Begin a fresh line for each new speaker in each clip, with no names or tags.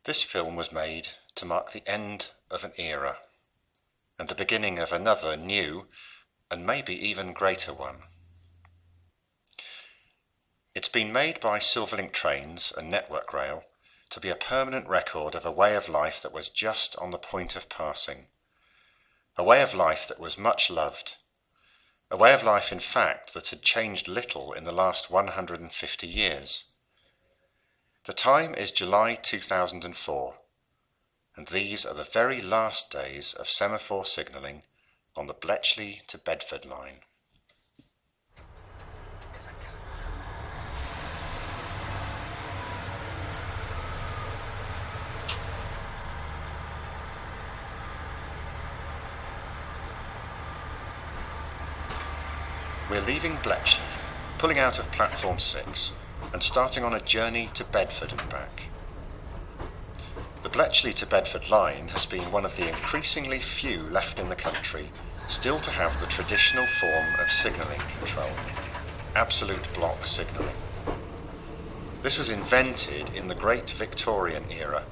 This film was made to mark the end of an era and the beginning of another new and maybe even greater one. It's been made by Silverlink Trains and Network Rail to be a permanent record of a way of life that was just on the point of passing, a way of life that was much loved, a way of life in fact that had changed little in the last 150 years. The time is July 2004, and these are the very last days of semaphore signalling on the Bletchley to Bedford line. We're leaving Bletchley, pulling out of platform 6 and starting on a journey to Bedford and back. The Bletchley to Bedford line has been one of the increasingly few left in the country still to have the traditional form of signalling control, absolute block signalling. This was invented in the Great Victorian era,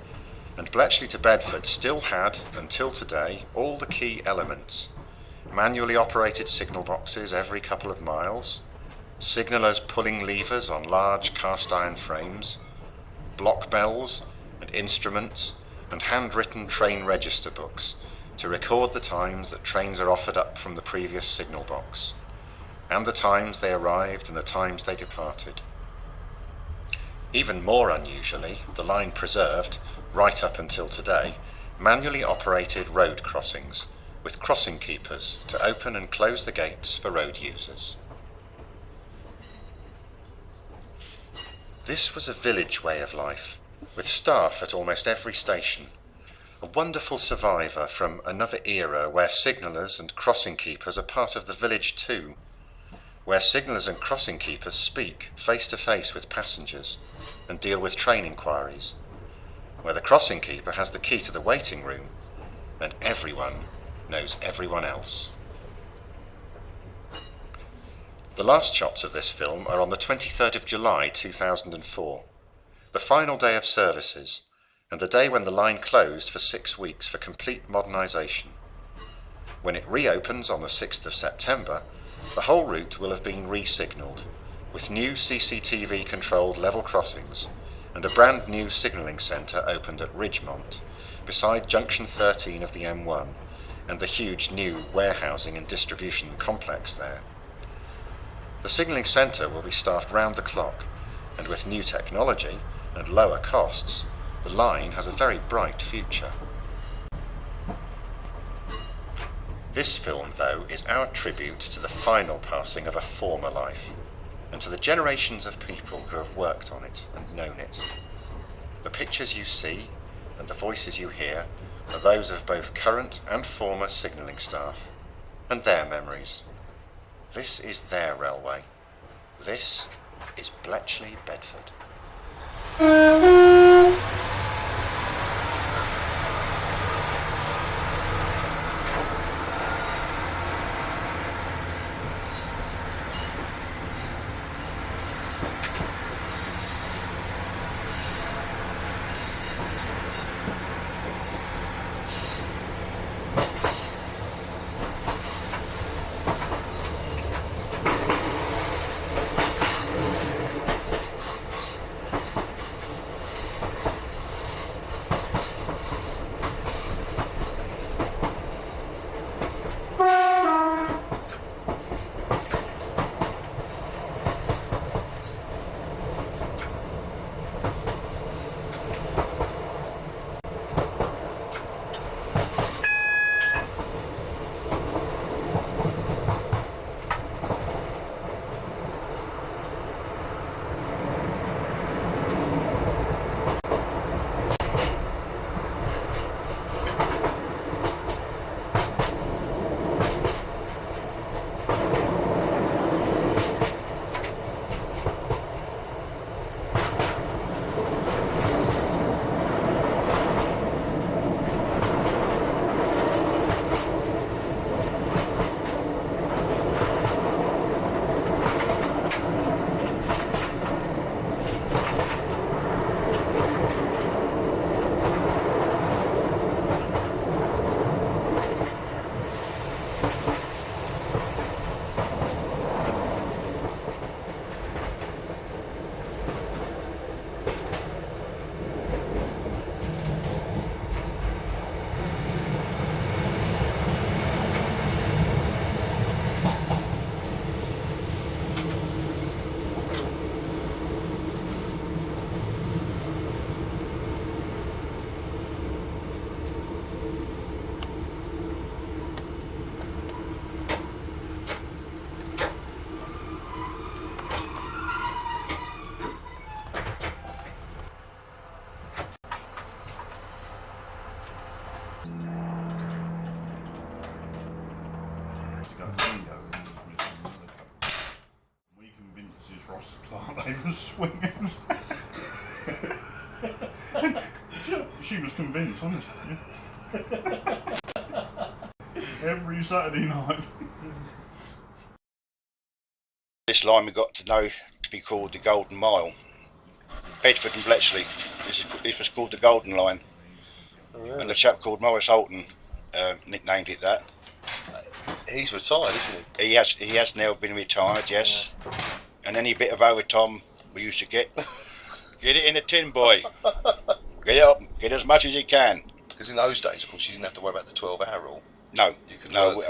and Bletchley to Bedford still had, until today, all the key elements: manually operated signal boxes every couple of miles, signallers pulling levers on large cast iron frames, block bells and instruments and handwritten train register books to record the times that trains are offered up from the previous signal box, and the times they arrived and the times they departed. Even more unusually, the line preserved, right up until today, manually operated road crossings with crossing keepers to open and close the gates for road users. This was a village way of life, with staff at almost every station, a wonderful survivor from another era where signallers and crossing keepers are part of the village too, where signallers and crossing keepers speak face to face with passengers and deal with train inquiries, where the crossing keeper has the key to the waiting room, and everyone knows everyone else. The last shots of this film are on the 23rd of July 2004, the final day of services and the day when the line closed for 6 weeks for complete modernisation. When it reopens on the 6th of September, the whole route will have been re-signalled, with new CCTV controlled level crossings and a brand new signalling centre opened at Ridgemont, beside junction 13 of the M1, and the huge new warehousing and distribution complex there. The signalling centre will be staffed round the clock, and with new technology and lower costs, the line has a very bright future. This film, though, is our tribute to the final passing of a former life, and to the generations of people who have worked on it and known it. The pictures you see and the voices you hear are those of both current and former signalling staff, and their memories. This is their railway. This is Bletchley Bedford.
They were swinging. She was convinced, honestly. Every Saturday night.
This line we got to know to be called the Golden Mile. Bedford and Bletchley. This was called the Golden Line.
Oh, really?
And a chap called Morris Holton nicknamed it that.
He's retired, isn't he?
He has now been retired, yes. Yeah. And any bit of overtime we used to get it in the tin, boy. Get it up, get as much as you can.
Because in those days, of course, you didn't have to worry about the 12-hour rule.
No,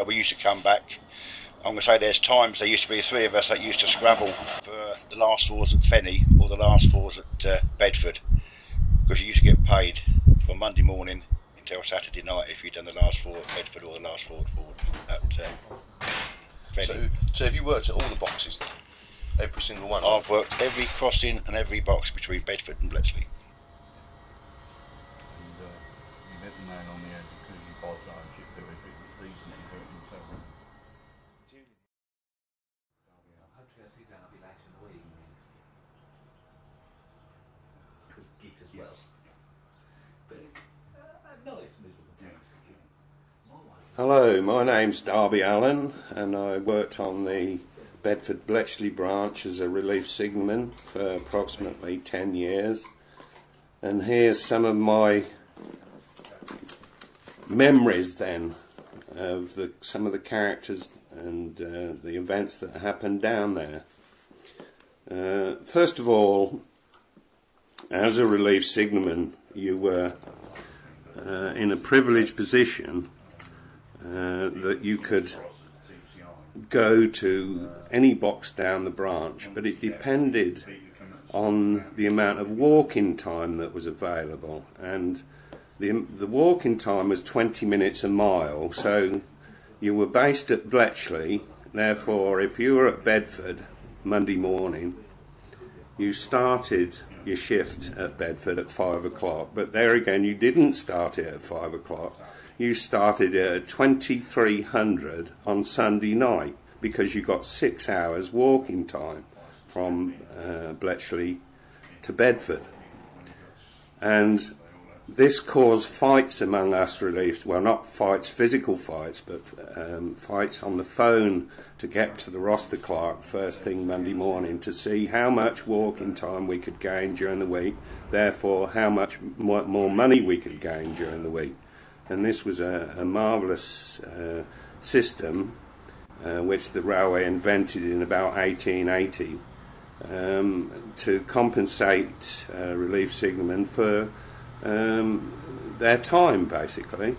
we used to come back. I'm going to say there's times there used to be three of us that used to scrabble for the last fours at Fenny or the last fours at Bedford, because you used to get paid from Monday morning until Saturday night if you'd done the last four at Bedford or the last four at Fenny.
So have you worked at all the boxes then? Every single one?
I've worked every crossing and every box between Bedford and Bletchley.
You hit the nail on the head because you buy ownership do if it was decent and do it yourself.
Hopefully I'll see Darby later in the week. It was Git as well. But it's a nice miserable task.
Hello, my name's Darby Allen and I worked on the Bedford Bletchley branch as a relief signalman for approximately 10 years. And here's some of my memories then of some of the characters and the events that happened down there. First of all, as a relief signalman, you were in a privileged position that you could go to any box down the branch, but it depended on the amount of walking time that was available, and the walking time was 20 minutes a mile, so you were based at Bletchley. Therefore, if you were at Bedford Monday morning, you started your shift at Bedford at 5 o'clock, but there again you didn't start it at 5 o'clock. You started it at 2300 on Sunday night because you got 6 hours walking time from Bletchley to Bedford. And this caused fights among us relief, well, not fights, physical fights, but fights on the phone to get to the roster clerk first thing Monday morning to see how much walking time we could gain during the week, therefore how much more money we could gain during the week. And this was a marvellous system which the railway invented in about 1880 to compensate relief signalmen for their time, basically.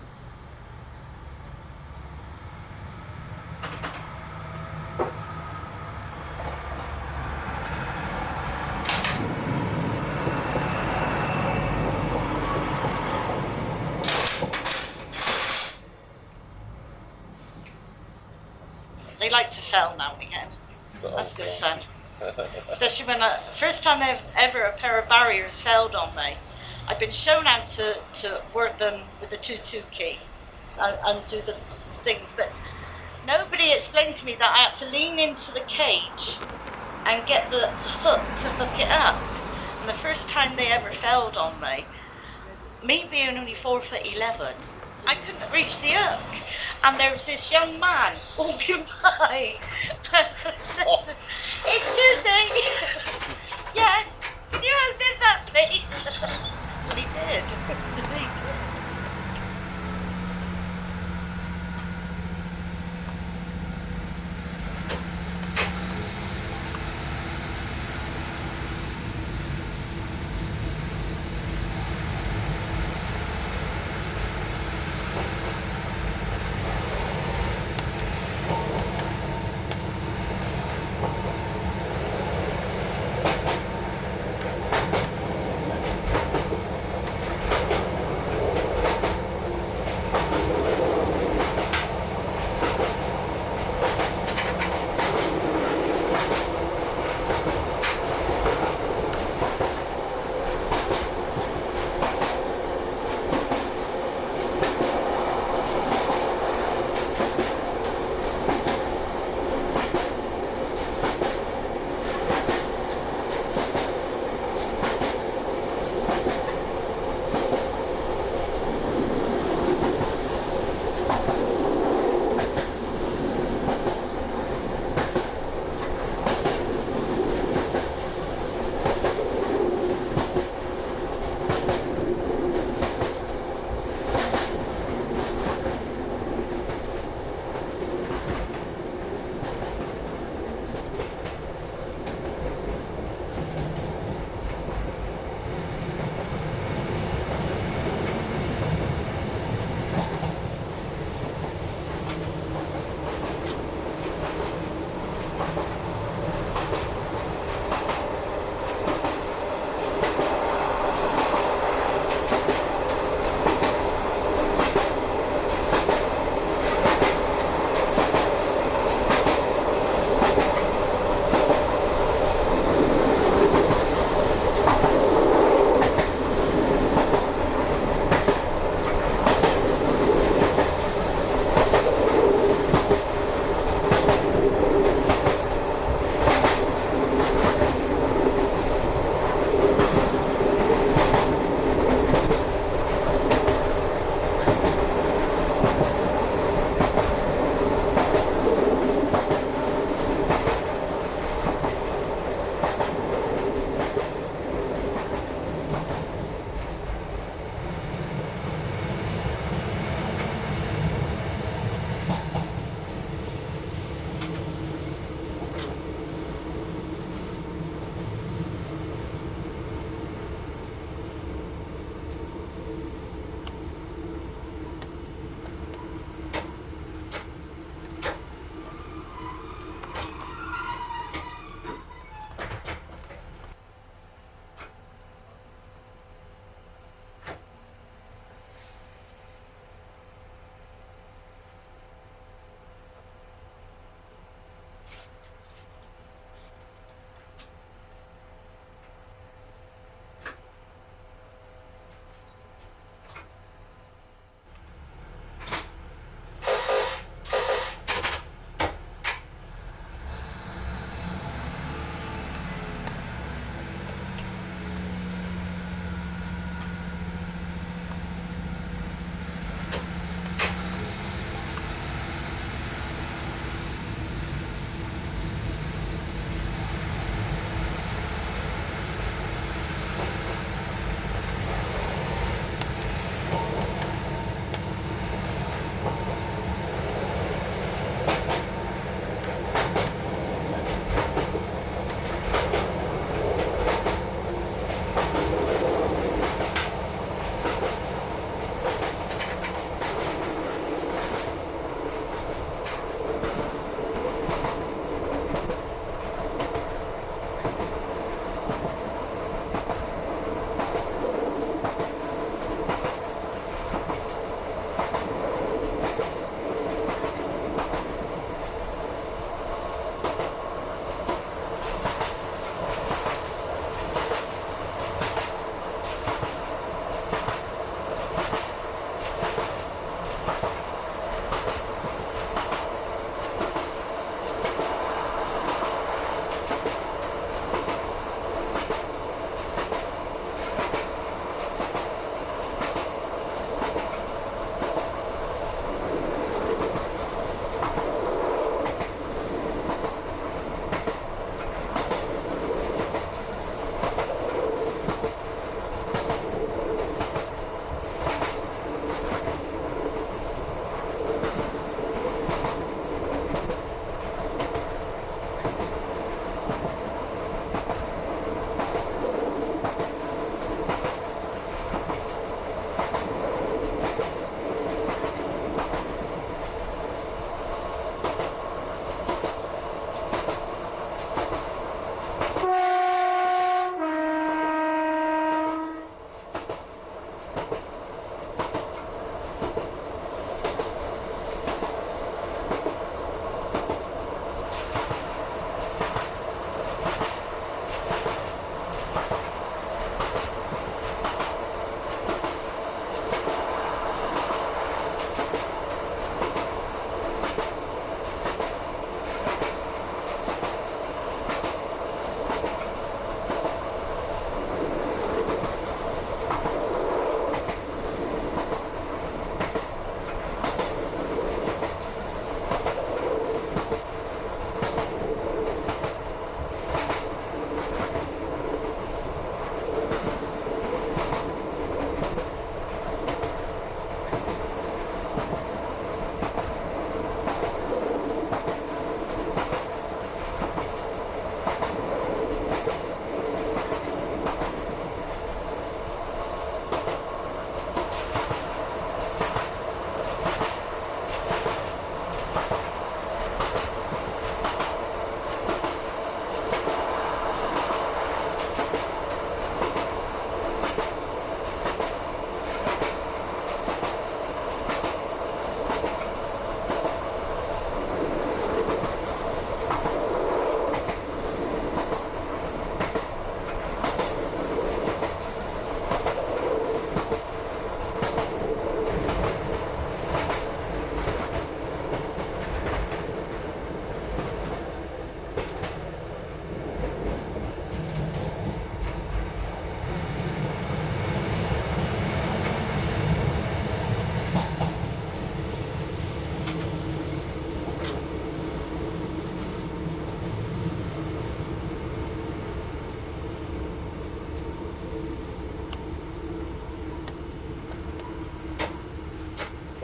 They like to fell now and again. That's good fun. Especially when first time ever a pair of barriers failed on me. I've been shown how to work them with the 2-2 key and do the things, but nobody explained to me that I had to lean into the cage and get the hook to hook it up. And the first time they ever failed on me being only 4'11", I couldn't reach the hook. And there was this young man walking by and said, "Excuse me, yes, can you hold this up, please?" And he did. He did.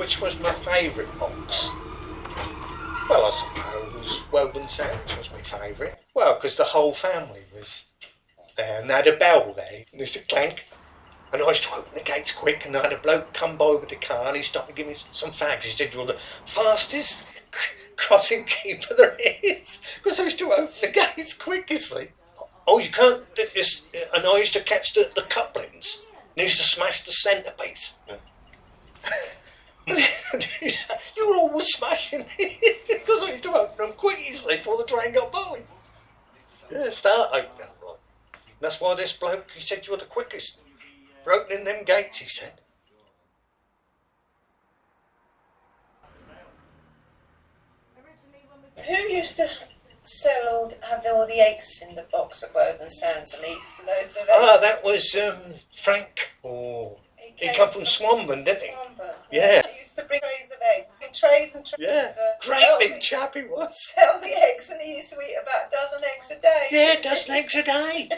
which was my favourite box? Well, I suppose Woburn Sands was my favourite. Well, because the whole family was there and they had a bell there, and there's a clank. And I used to open the gates quick, and I had a bloke come by with the car, and he stopped to give me some fags. He said, "You're the fastest crossing keeper there is," because I used to open the gates quick, you see. Oh, you can't. And I used to catch the couplings, and I used to smash the centrepiece. You were always smashing it because I used to open them quick, you see, before the train got by. Yeah, start opening them, right. That's why this bloke, he said, "You're the quickest for opening them gates," he said.
Who used to have all the eggs in the box at Woburn Sands and eat loads of eggs?
Ah, that was Frank. Oh, he come from Swanburn, didn't he?
Swanburn.
Yeah.
He used to bring trays of eggs, trays and trays.
Yeah,
And,
great big chap he was.
Sell the eggs, and he used to eat about a dozen eggs a day.
Yeah, a dozen eggs a day.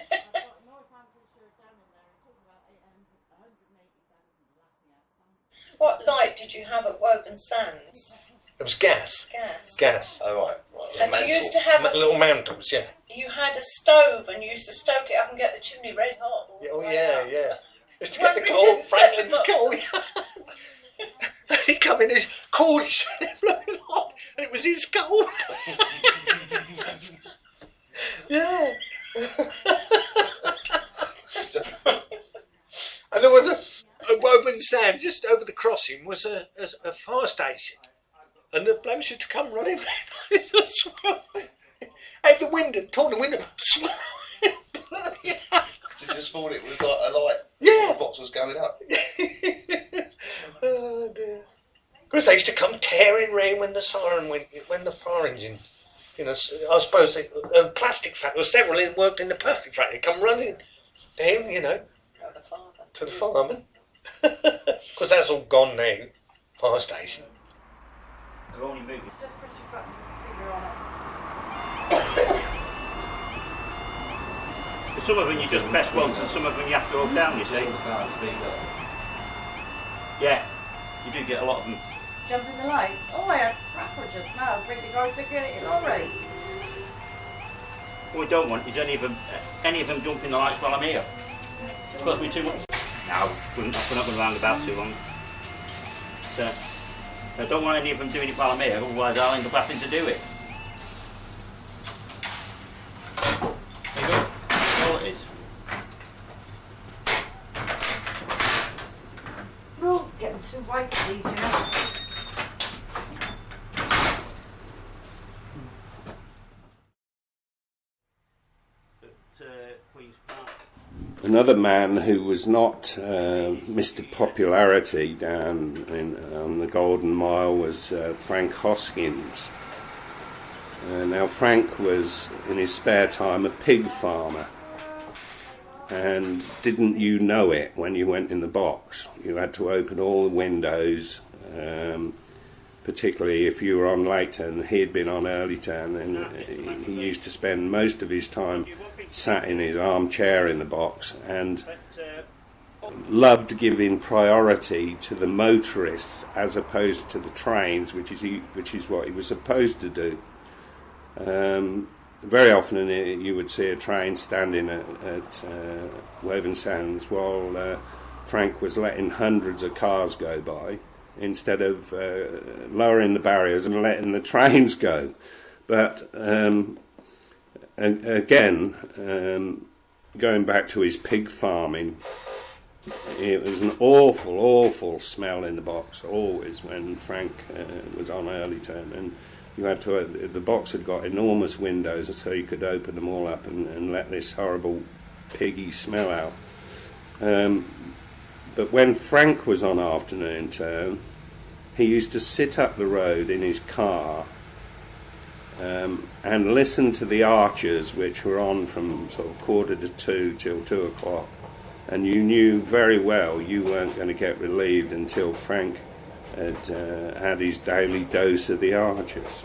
What light did you have at Woburn Sands?
It was gas.
Gas.
Oh, right.
And you used to have
little mantles, yeah.
You had a stove, and you used to stoke it up and get the chimney red hot.
Oh, yeah,
up.
yeah. Used to get the
Wonder
coal,
he didn't set
Franklin's
them up.
coal. He'd come in his cord, blowing hot, and it was his coal. Yeah. And there was a Woburn Sands, just over the crossing was a fire station. And the blokes used to come running round out the window, torn the window, bloody hell.
They just thought it was like a light.
Yeah.
The box was going up.
Oh dear. Because they used to come tearing round when the siren went, when the fire engine, you know, I suppose the plastic factory, several of them worked in the plastic factory, come running down, you know, to the fireman. Because that's all gone now, fire station.
They're only moving.
Just press your button, finger on it.
Some of them you just press once, and some of them you have to hold down, you see. Yeah, you do get a lot of them.
Jumping the lights. Oh, I had crapper just now. Bring the guards and get it in already.
What we don't want is any of them jumping the lights while I'm here. It's cost me too much. No, we're not going to round about too long. So, I don't want any of them doing it while I'm here, otherwise I'll end up having to do it. There you go. That's all it is.
Oh, getting too white for these, you know.
Another man who was not Mr. Popularity down on the Golden Mile was Frank Hoskins. Now Frank was in his spare time a pig farmer, and didn't you know it when you went in the box? You had to open all the windows, particularly if you were on late turn. He'd been on early turn, and he used to spend most of his time sat in his armchair in the box and loved giving priority to the motorists as opposed to the trains, which is what he was supposed to do. Very often you would see a train standing at Woburn Sands while Frank was letting hundreds of cars go by, instead of lowering the barriers and letting the trains go. But and again, going back to his pig farming, it was an awful smell in the box always when Frank was on early turn, and you had to. The box had got enormous windows, so you could open them all up and let this horrible piggy smell out. But when Frank was on afternoon turn, he used to sit up the road in his car and listen to the archers, which were on from sort of 1:45 till 2 o'clock, and you knew very well you weren't going to get relieved until Frank had had his daily dose of the archers.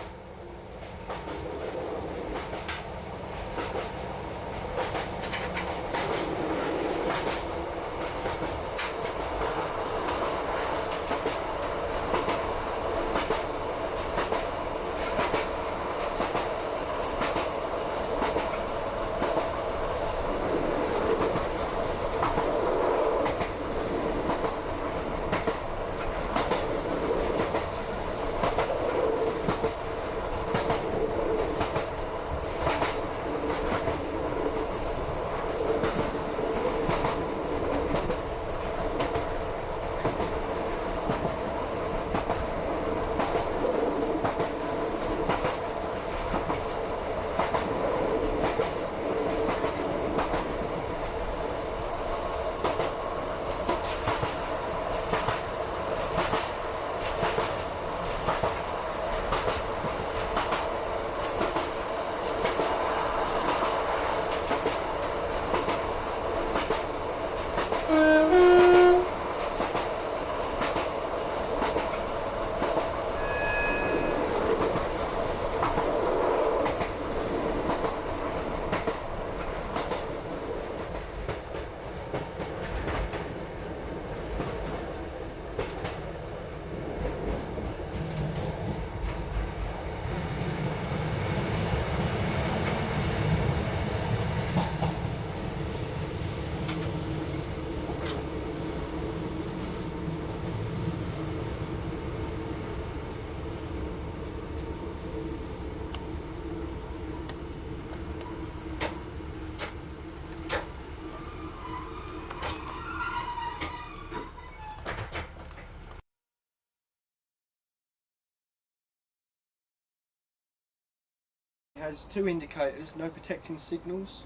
has 2 indicators, no protecting signals,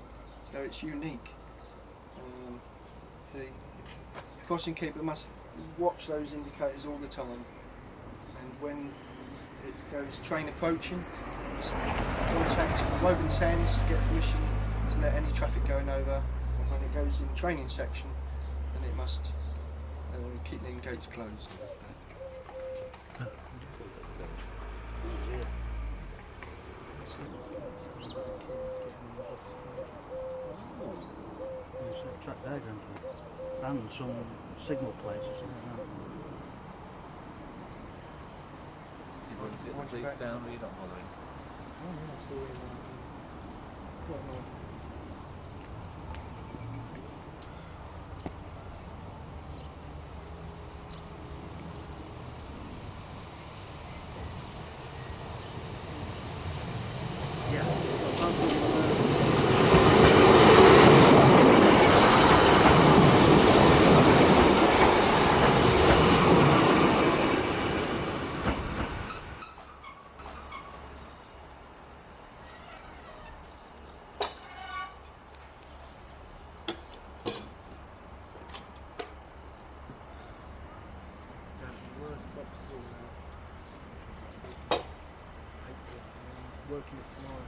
so it's unique. The crossing keeper must watch those indicators all the time, and when it goes train approaching, contact Woburn Sands to get permission to let any traffic going over, and when it goes in training section, then it must keep the gates closed.
Track diagram and some signal plates or something like that.
You want to get the police down or you're not bothering?
Working it tomorrow.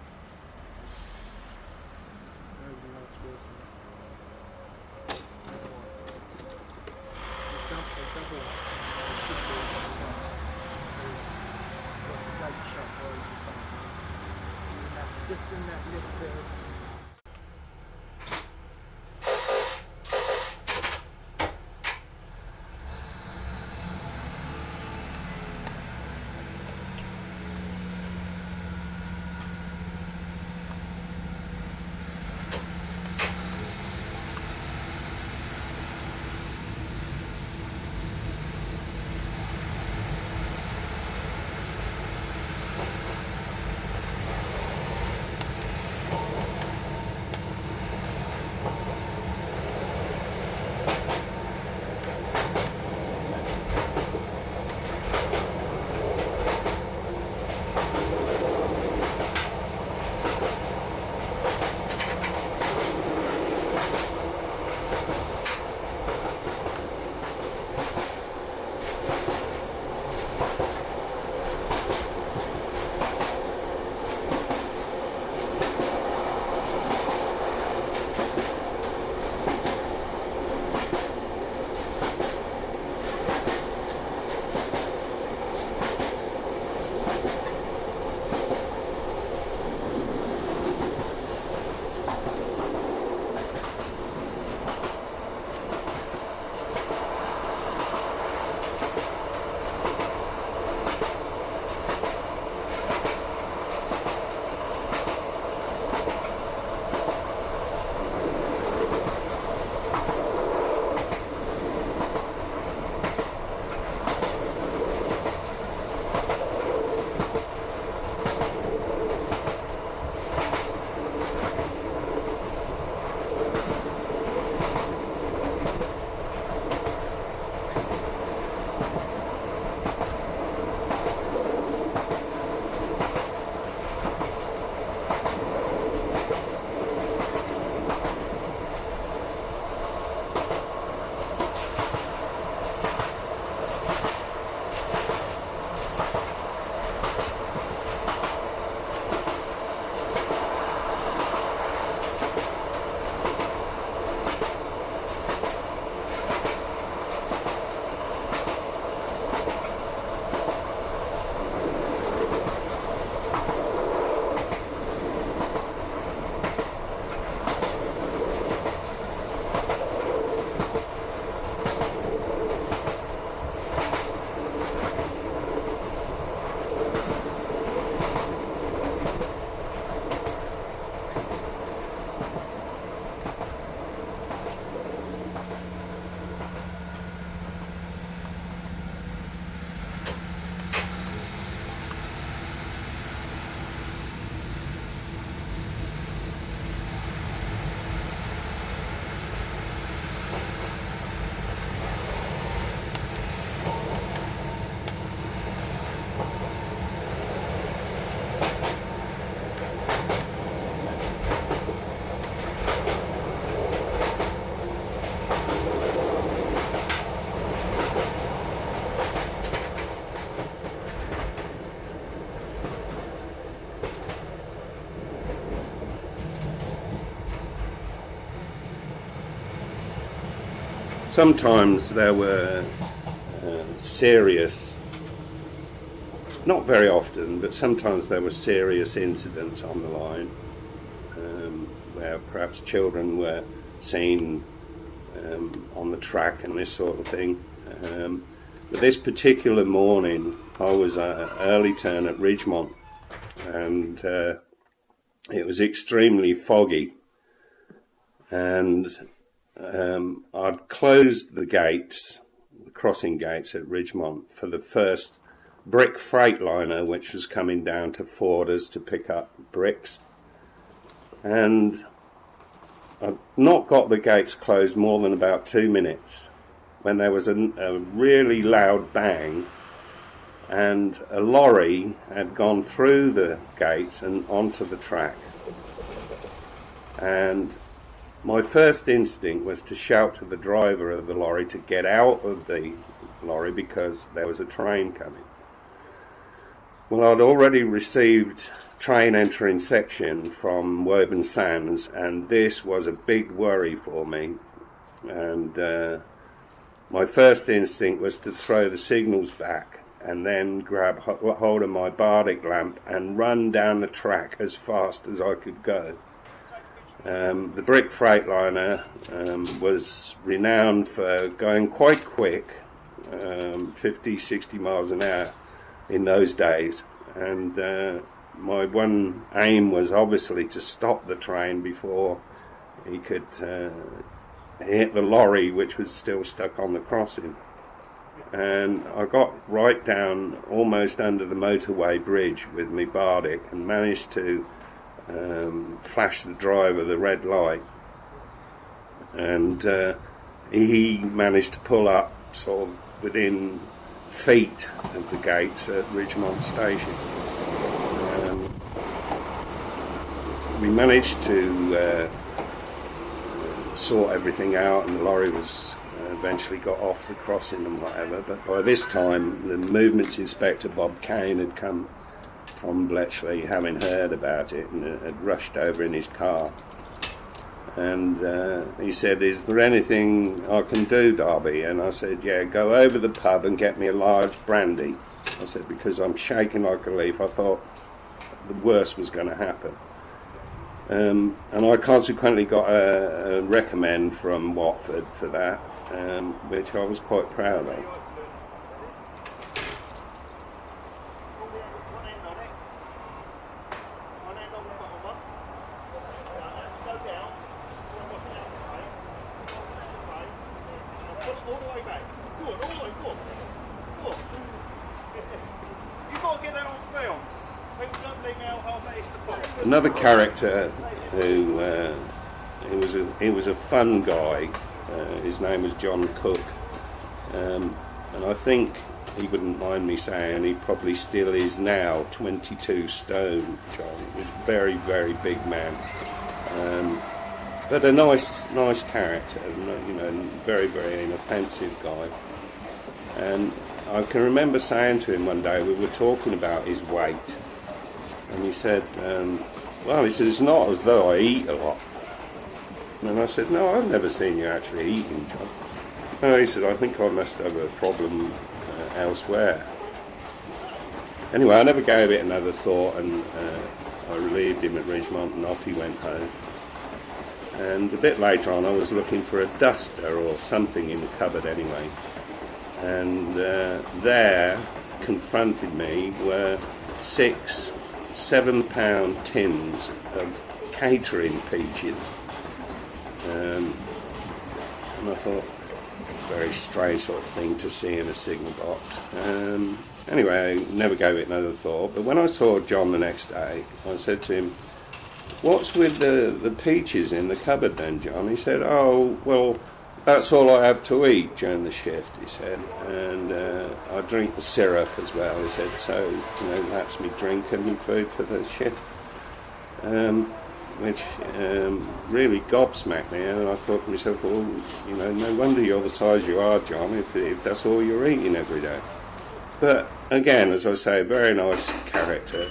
Nobody else working it. They double up. There's late shut roads or something. Just in that little bit of
sometimes there were serious, not very often, but sometimes there were serious incidents on the line where perhaps children were seen on the track and this sort of thing. But this particular morning I was an early turn at Ridgemont, and it was extremely foggy, and I'd closed the gates, the crossing gates at Ridgemont, for the first brick freightliner which was coming down to Forders to pick up bricks, and I'd not got the gates closed more than about 2 minutes when there was a really loud bang, and a lorry had gone through the gates and onto the track. And my first instinct was to shout to the driver of the lorry to get out of the lorry because there was a train coming. Well, I'd already received train entering section from Woburn Sands, and this was a big worry for me. And my first instinct was to throw the signals back and then grab hold of my Bardic lamp and run down the track as fast as I could go. The brick freightliner was renowned for going quite quick, 50, 60 miles an hour in those days, and my one aim was obviously to stop the train before he could hit the lorry which was still stuck on the crossing. And I got right down almost under the motorway bridge with my Bardic and managed to flash the driver the red light, and he managed to pull up sort of within feet of the gates at Ridgemont Station. We managed to sort everything out, and the lorry was eventually got off the crossing and whatever, but by this time the movements inspector Bob Kane had come from Bletchley, having heard about it, and had rushed over in his car, and he said, "Is there anything I can do, Darby?" And I said, "Yeah, go over the pub and get me a large brandy." I said, because I'm shaking like a leaf. I thought the worst was going to happen. And I consequently got a recommend from Watford for that, which I was quite proud of. Another character who he was a fun guy. His name was John Cook, and I think he wouldn't mind me saying he probably still is now 22 stone. John was a very, very big man, but a nice character. You know, very, very inoffensive guy. And I can remember saying to him one day, we were talking about his weight, and he said, well, he said, "It's not as though I eat a lot." And I said, "No, I've never seen you actually eating, John." No, he said, "I think I must have a problem elsewhere." Anyway, I never gave it another thought, and I relieved him at Ridgemont, and off he went home. And a bit later on, I was looking for a duster or something in the cupboard anyway, and there confronted me were 6 7-pound tins of catering peaches, and I thought, very strange sort of thing to see in a signal box. Anyway, I never gave it another thought, but when I saw John the next day, I said to him, "What's with the peaches in the cupboard then, John?" He said, "Oh, well, that's all I have to eat during the shift," he said, "and I drink the syrup as well," he said, "so, you know, that's me drink and me food for the shift," which really gobsmacked me, and I thought to myself, well, you know, no wonder you're the size you are, John, if that's all you're eating every day. But again, as I say, very nice character.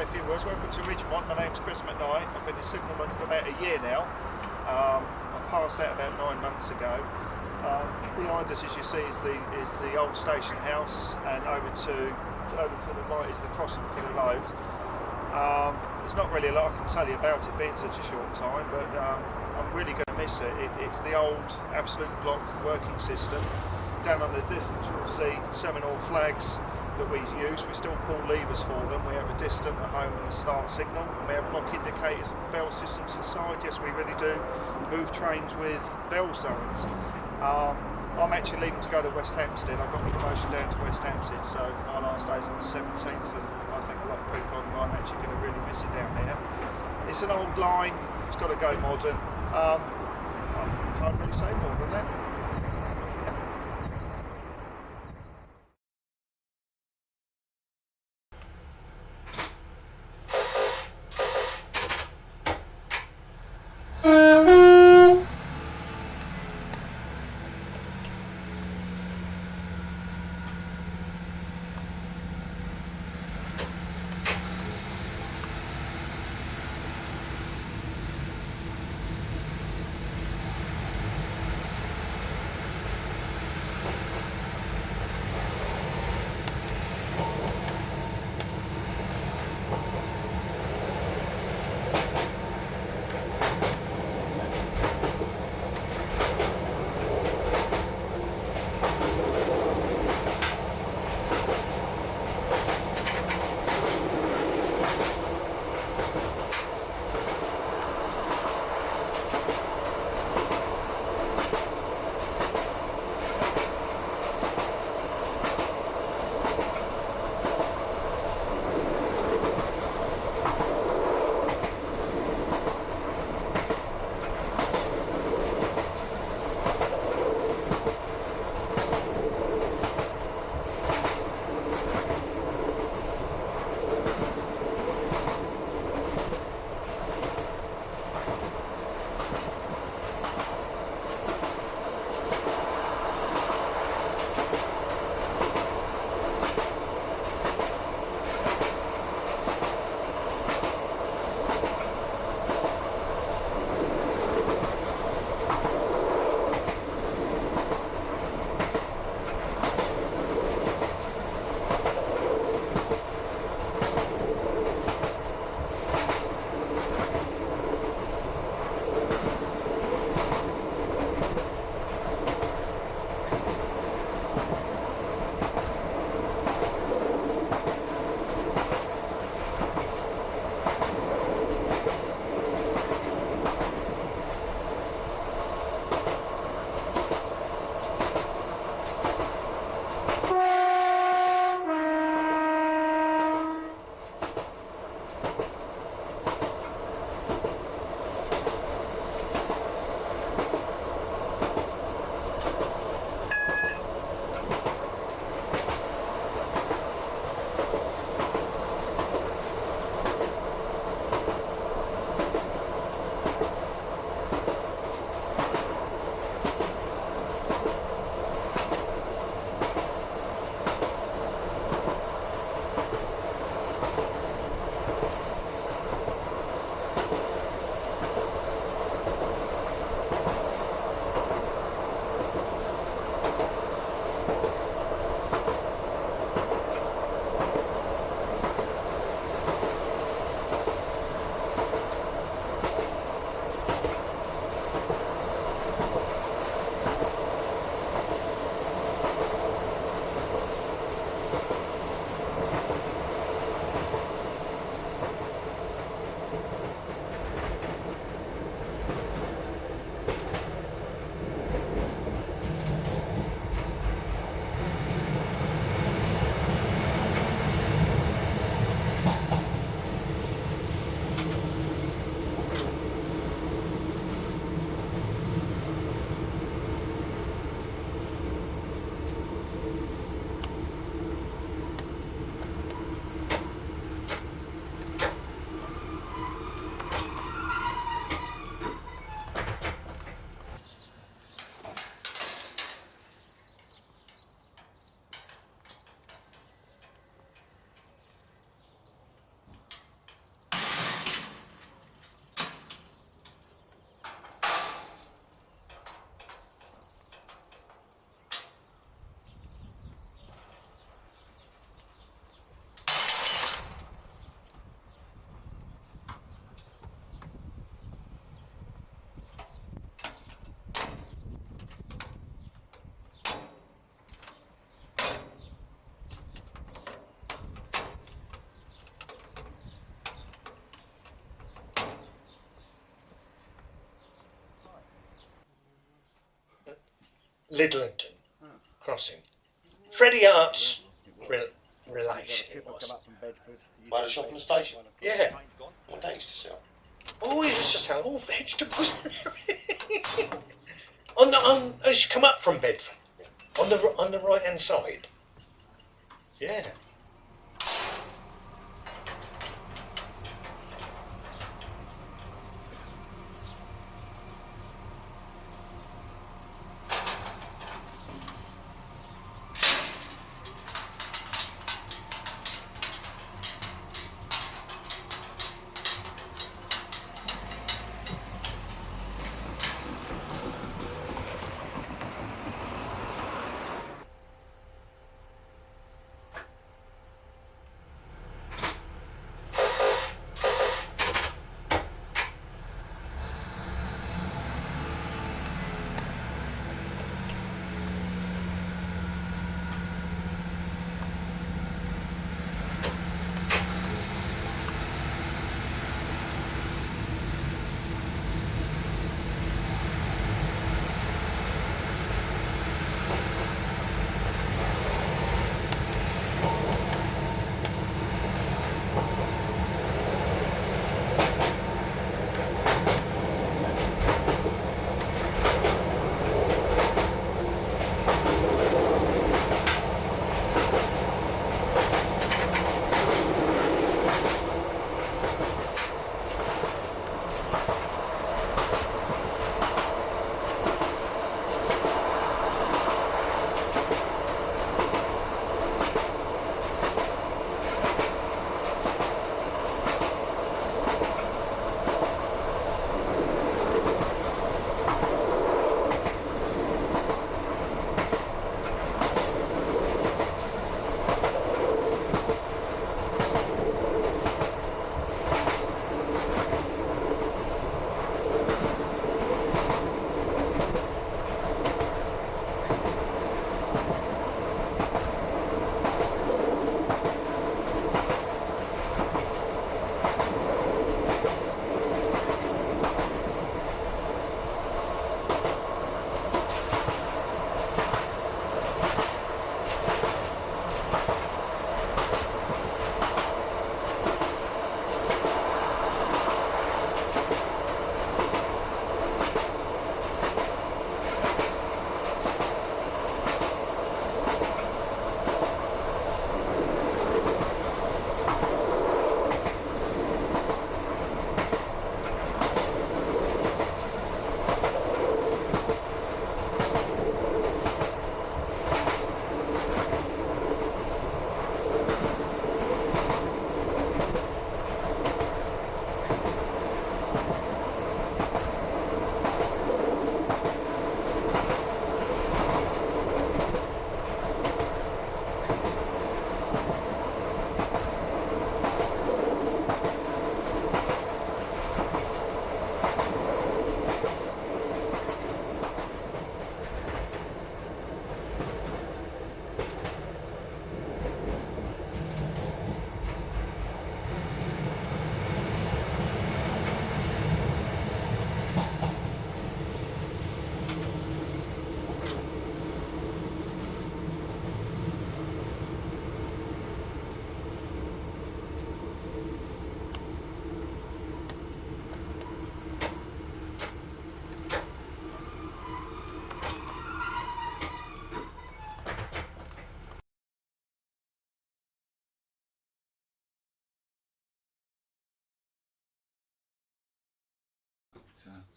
a few words. Welcome to Ridgemont. My name's Chris McKnight. I've been a signalman for about a year now. I passed out about 9 months ago. Behind us, as you see, is the old station house, and over to the right is the crossing for the road. There's not really a lot I can tell you about it being such a short time, but I'm really going to miss it. It's the old absolute block working system. Down on the distance you'll see Seminole flags that we use. We still pull levers for them. We have a distant, a home and a start signal, and we have block indicators and bell systems inside. Yes, we really do move trains with bell signs. I'm actually leaving to go to West Hampstead. I got the promotion down to West Hampstead, so my last day is on the 17th, and I think a lot of people online are actually going to really miss it down here. It's an old line, it's got to go modern. I can't really say more than that.
Lidlington crossing. Freddie Hart's relation it was.
By the shop and the station?
Yeah.
What they used to sell?
Oh, he was just selling all vegetables and everything. As you come up from Bedford, on the right hand side. Yeah.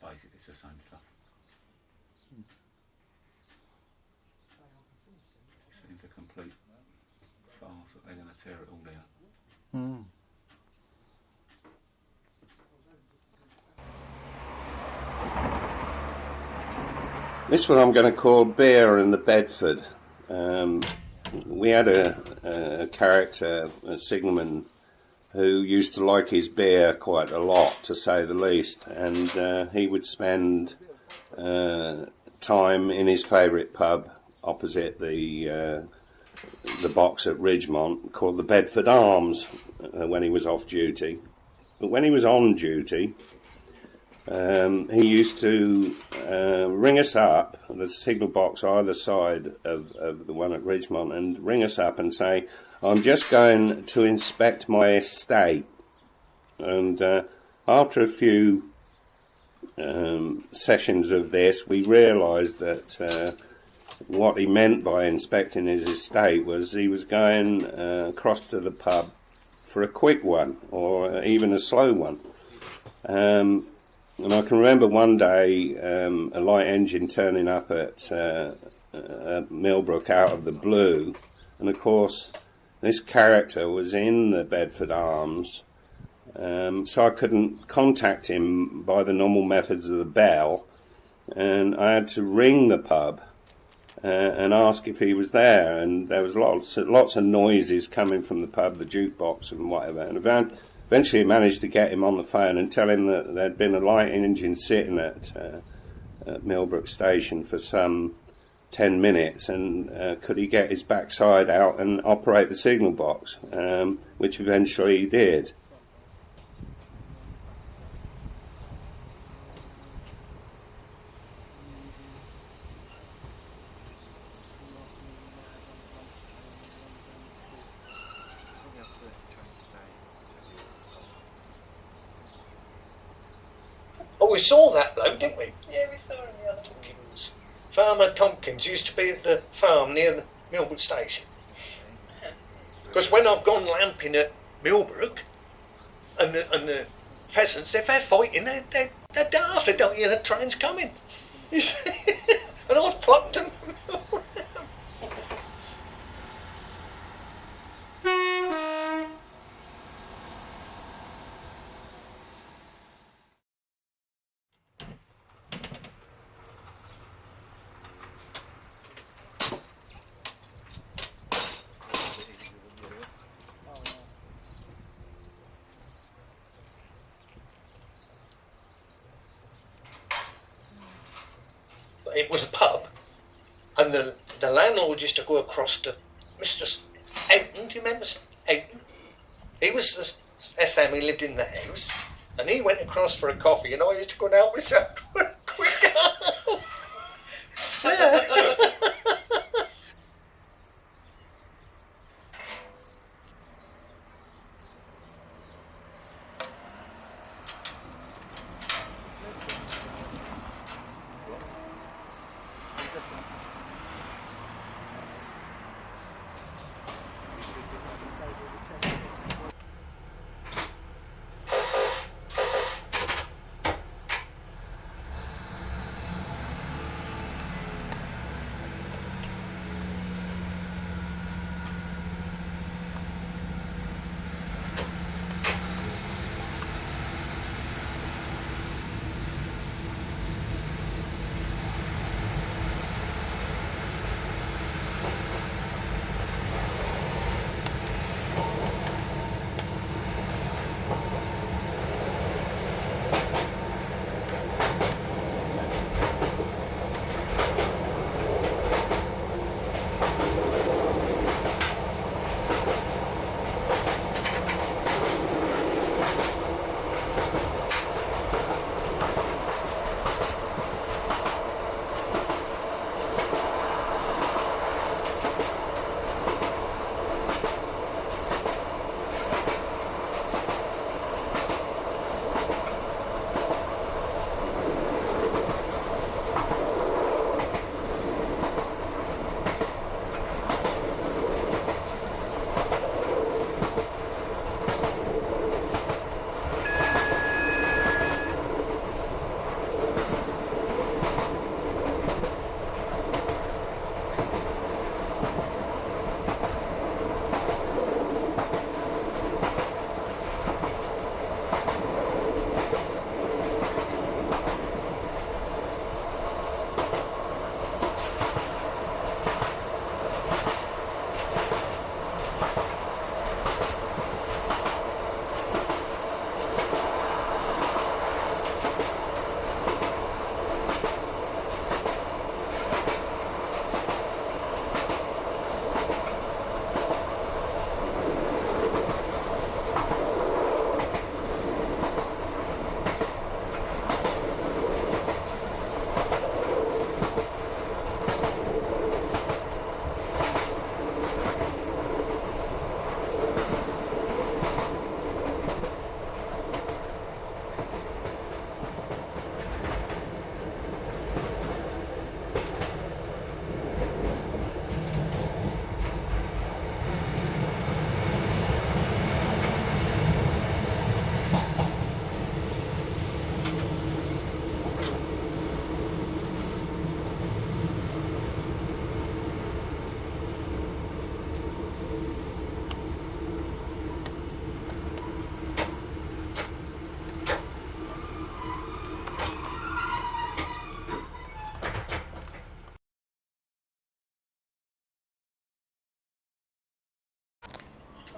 Basically it's the same stuff. Seems a complete farce that they're going to tear it all down.
This one I'm going to call Bear and the Bedford. We had a character, a signalman, who used to like his beer quite a lot, to say the least, and he would spend time in his favourite pub opposite the box at Ridgemont, called the Bedford Arms, when he was off duty. But when he was on duty, he used to ring us up, the signal box either side of the one at Ridgemont, and ring us up and say, I'm just going to inspect my estate. And after a few sessions of this, we realised that what he meant by inspecting his estate was he was going across to the pub for a quick one, or even a slow one. And I can remember one day a light engine turning up at Millbrook out of the blue, and of course this character was in the Bedford Arms, so I couldn't contact him by the normal methods of the bell, and I had to ring the pub and ask if he was there, and there was lots of noises coming from the pub, the jukebox and whatever, and eventually managed to get him on the phone and tell him that there'd been a light engine sitting at Millbrook Station for some 10 minutes, and could he get his backside out and operate the signal box, which eventually he did.
Oh, we saw that bloke, didn't we?
Yeah, we saw him the other day.
Tompkins. Farmer Tompkins used to be at the farm near the Millbrook Station. Because when I've gone lamping at Millbrook, and the pheasants, if they're fighting, they're daft. They don't hear the trains coming. You see? And I've plucked them. It was a pub, and the landlord used to go across to Mr. Houghton. Do you remember Houghton? He was the SM, he lived in the house, and he went across for a coffee, and I used to go and help myself quick.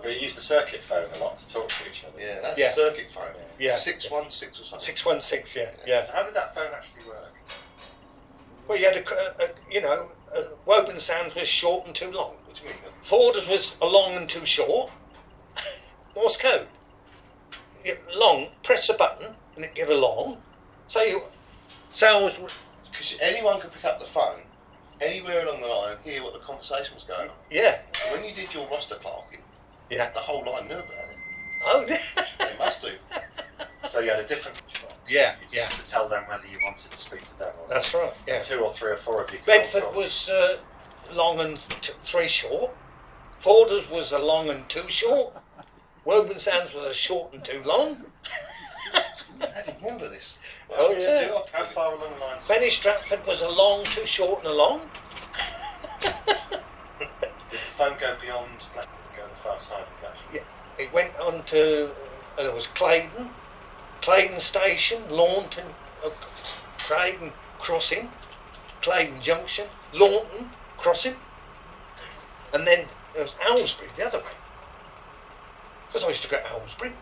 We use the circuit phone a lot to talk to each other.
Yeah, that's
Yeah.
circuit phone.
Yeah.
616 or something.
616, yeah.
How did that phone actually work?
Well, you had Woburn Sands was short and too long.
What do you mean?
Forders was a long and too short. Morse code. Long, press a button and it give a long. So sales.
Because anyone could pick up the phone anywhere along the line and hear what the conversation was going on.
Yeah.
So when you did your roster clerking,
yeah,
the whole line knew about it.
Oh,
They must do.
So you had a different box.
Yeah,
You just had to tell them whether you wanted to speak to them or
That's
not.
right, yeah.
2 or 3 or 4 of you. could
Bedford
all talk.
was long and 3 short. Forders was a long and 2 short. Woburn Sands was a short and 2 long.
I didn't remember this.
Oh, yeah.
How far along the lines?
Benny Stratford was a long, 2 short and a long.
Did the phone go beyond Blackpool, go the far side of Gatchford?
Yeah. It went on to, there was Claydon Station, Launton, Claydon Crossing, Claydon Junction, Launton Crossing, and then there was Owlsbury the other way. Because I used to go to Owlsbury.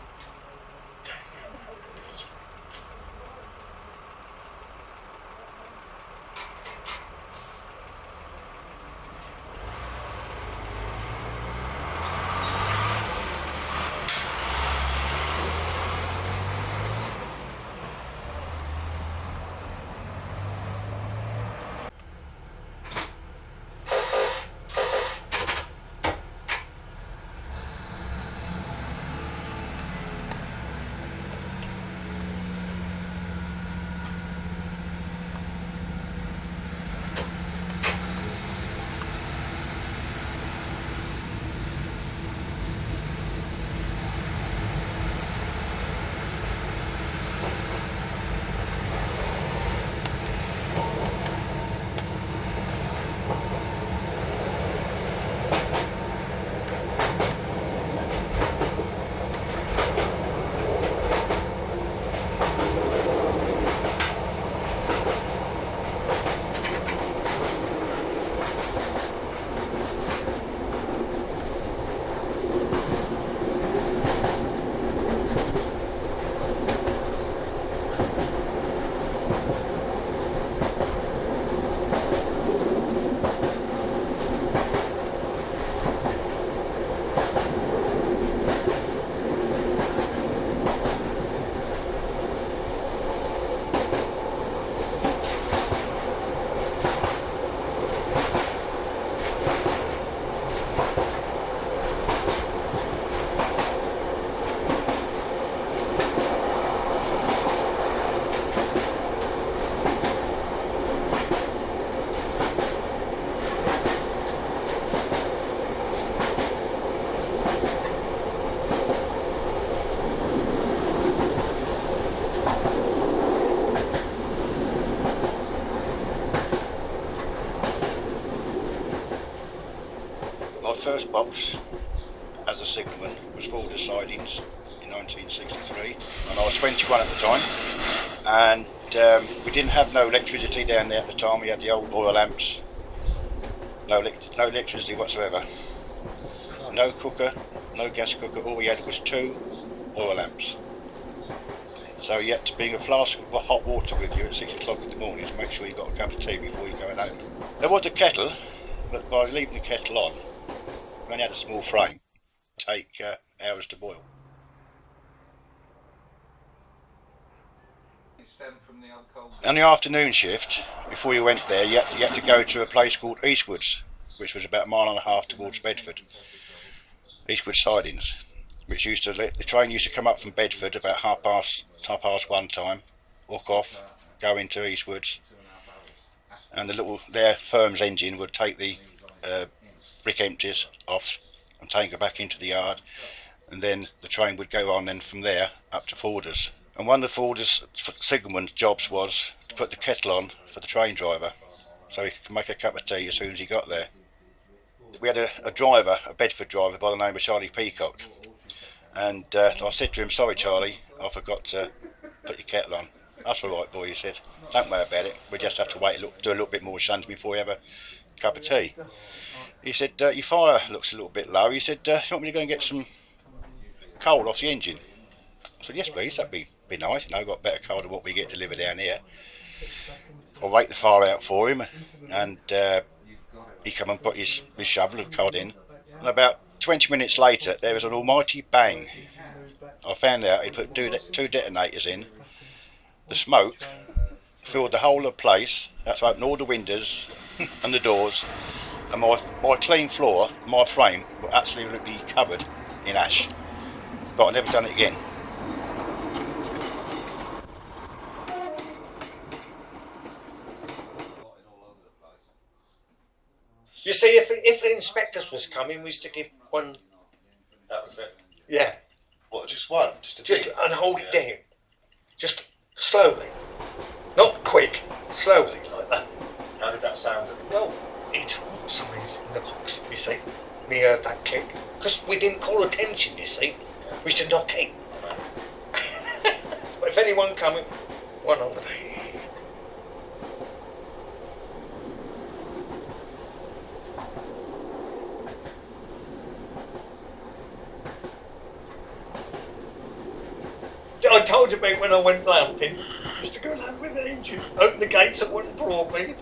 My first box as a signalman was Forders Sidings in 1963, and I was 21 at the time, and we didn't have no electricity down there at the time. We had the old oil lamps, no electricity whatsoever, no cooker, no gas cooker. All we had was 2 oil lamps. So you had to bring a flask of hot water with you at 6 o'clock in the morning to make sure you got a cup of tea before you go home. There was a kettle, but by leaving the kettle on, we only had a small frame, take hours to boil. On the afternoon shift, before you went there, you had to go to a place called Eastwoods, which was about 1.5 miles towards Bedford. Eastwood Sidings, which the train used to come up from Bedford about half past 1 time, walk off, go into Eastwoods, and their firm's engine would take the brick empties off and take it back into the yard, and then the train would go on then from there up to Forders. And one of the Forders signalman's jobs was to put the kettle on for the train driver so he could make a cup of tea as soon as he got there. We had a driver, a Bedford driver by the name of Charlie Peacock, and I said to him, "Sorry Charlie, I forgot to put your kettle on." "That's all right boy," he said, "don't worry about it, we just have to wait do a little bit more shunting before we ever cup of tea. He said, your fire looks a little bit low. He said, do you want me to go and get some coal off the engine? I said, yes please, that'd be nice. You know, got better coal than what we get delivered down here. I'll rake the fire out for him, and he come and put his shovel of coal in. And about 20 minutes later, there was an almighty bang. I found out he put two detonators in. The smoke filled the whole of the place. Had to open all the windows and the doors. And my clean floor, my frame, were absolutely covered in ash. But I've never done it again.
You see, if the inspectors was coming, we used to give one.
That was it.
Yeah.
What, just one? Just
and hold it down. Just slowly. Not quick, slowly, like that.
How did that sound?
Well, he took somebody's in the box, you see. And he heard that click. Because we didn't call attention, you see. We used to knock in. But if anyone coming, one on the I told you, mate, when I went glamping, just to go along with the engine, open the gates at one Broadmead,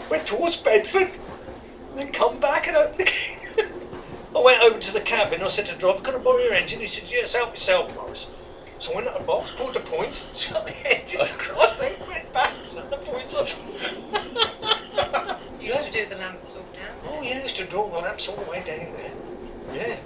went towards Bedford, and then come back and open the gate. I went over to the cabin, I said to the driver, can I borrow your engine? He said, yes, help yourself, Morris. So I went out the box, pulled the points, shut the engine across, then went back, shut the points off.
You used to do the lamps all down?
Oh yeah, I used to do all the lamps all the way down there. Yeah.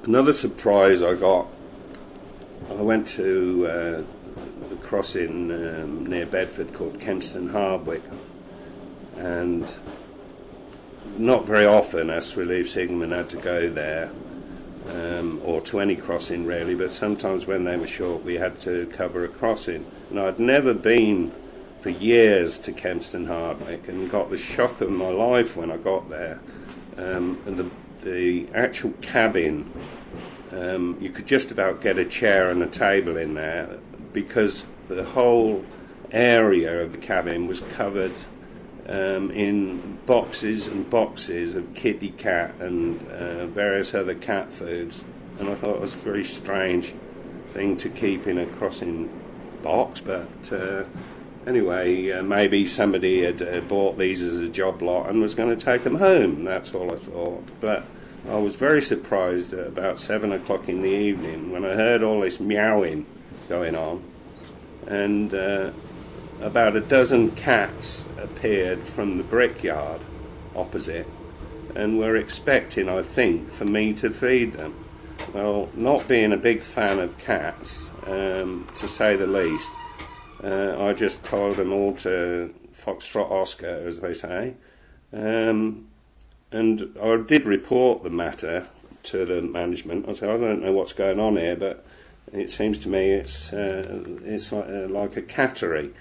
Another surprise I got, I went to a crossing near Bedford called Kempston Hardwick, and not very often us relief signalmen had to go there, or to any crossing really, but sometimes when they were short we had to cover a crossing. And I'd never been for years to Kempston Hardwick and got the shock of my life when I got there. And the actual cabin, you could just about get a chair and a table in there because the whole area of the cabin was covered in boxes and boxes of kitty cat and various other cat foods. And I thought it was a very strange thing to keep in a crossing box, but anyway, maybe somebody had bought these as a job lot and was going to take them home. That's all I thought. But I was very surprised at about 7 o'clock in the evening when I heard all this meowing going on, and about a dozen cats appeared from the brickyard opposite and were expecting, I think, for me to feed them. Well, not being a big fan of cats, to say the least, I just told them all to Foxtrot Oscar, as they say, and I did report the matter to the management. I said, I don't know what's going on here, but it seems to me it's like a cattery.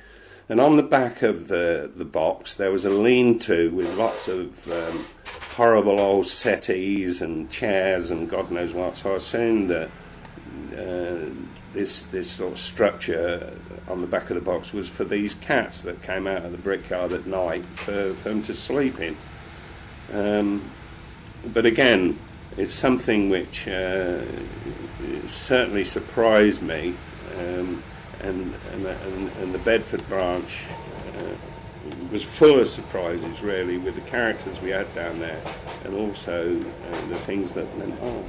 And on the back of the box there was a lean-to with lots of horrible old settees and chairs and God knows what. So I assumed that this sort of structure on the back of the box was for these cats that came out of the brickyard at night for them to sleep in. But again, it's something which certainly surprised me, and the Bedford branch was full of surprises, really, with the characters we had down there, and also the things that went on.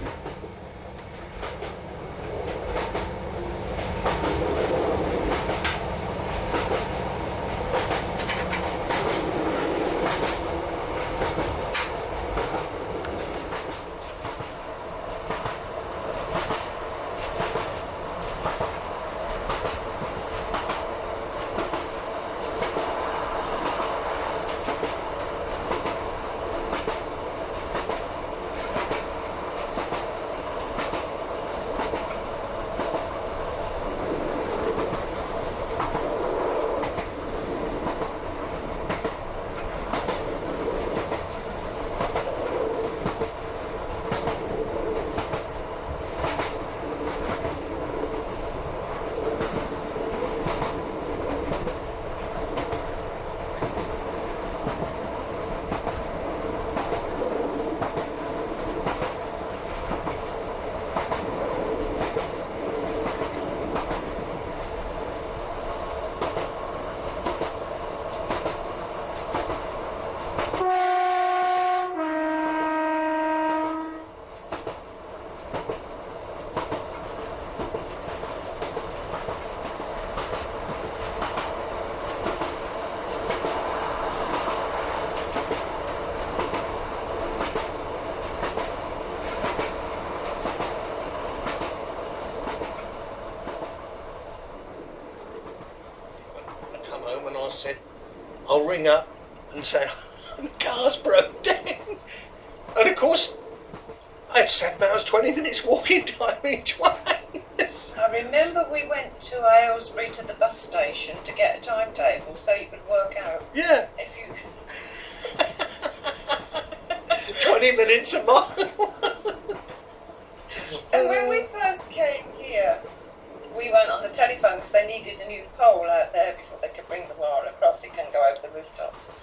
I said, I'll ring up and say, the car's broke down. And of course, I'd 7 hours, 20 minutes walking time each way.
I remember we went to Aylesbury to the bus station to get a timetable so you could work out.
Yeah.
If you
20 minutes a mile.
And when we first came here, we went on the telephone because they needed a new pole out there before they could bring the wire across. It can go over the rooftops.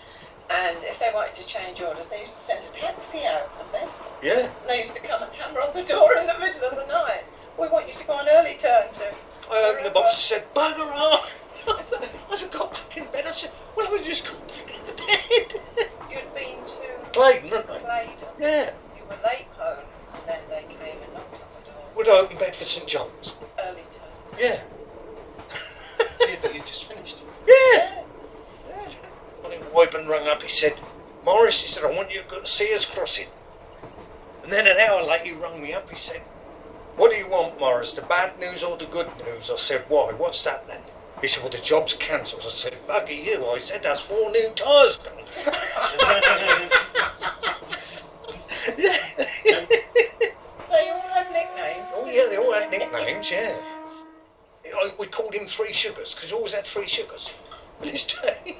And if they wanted to change orders, they used to send a taxi out from Bedford.
Yeah.
And they used to come and hammer on the door in the middle of the night. We want you to go on early turn to.
I opened the box and said, bugger off. I just got back in bed. I said, well, I would just got back in the bed.
You'd been to
Claydon, hadn't I?
Claydon.
Yeah.
You were late home, and then they came and knocked on the door.
Would I open Bedford St John's?
Early turn.
Yeah.
Yeah, but you just finished.
Yeah. When Wyburn rang up, he said, Morris, he said, I want you to go to Sears Crossing. And then an hour later, he rang me up, he said, what do you want, Morris, the bad news or the good news? I said, why, what's that then? He said, well, the job's cancelled. I said, bugger you. I said, that's 4 new tyres done.
Yeah. They all had nicknames.
Oh, yeah, they all had nicknames, yeah. We called him 3 Sugars, because he always had 3 sugars in his day.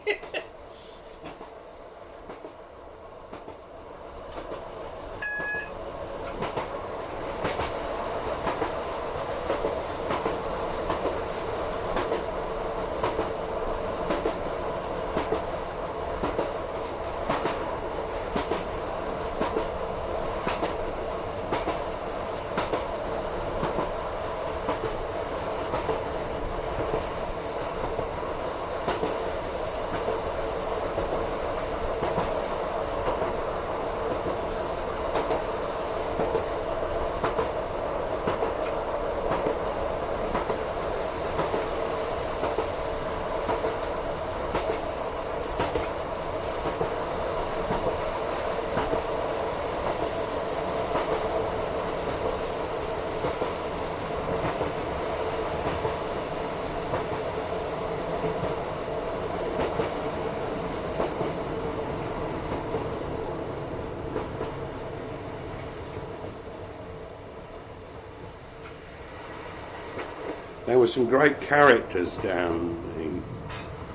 There were some great characters down in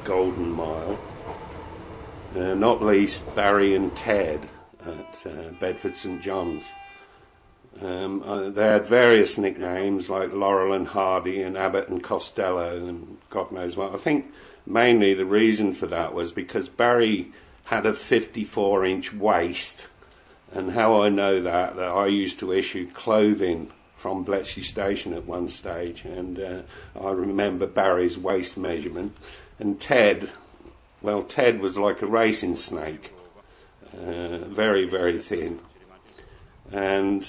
Golden Mile, not least Barry and Ted at Bedford St John's. They had various nicknames like Laurel and Hardy and Abbott and Costello and God knows what. I think mainly the reason for that was because Barry had a 54-inch waist, and how I know that I used to issue clothing from Bletchley Station at one stage, and I remember Barry's waist measurement. And Ted, well, Ted was like a racing snake, very, very thin. And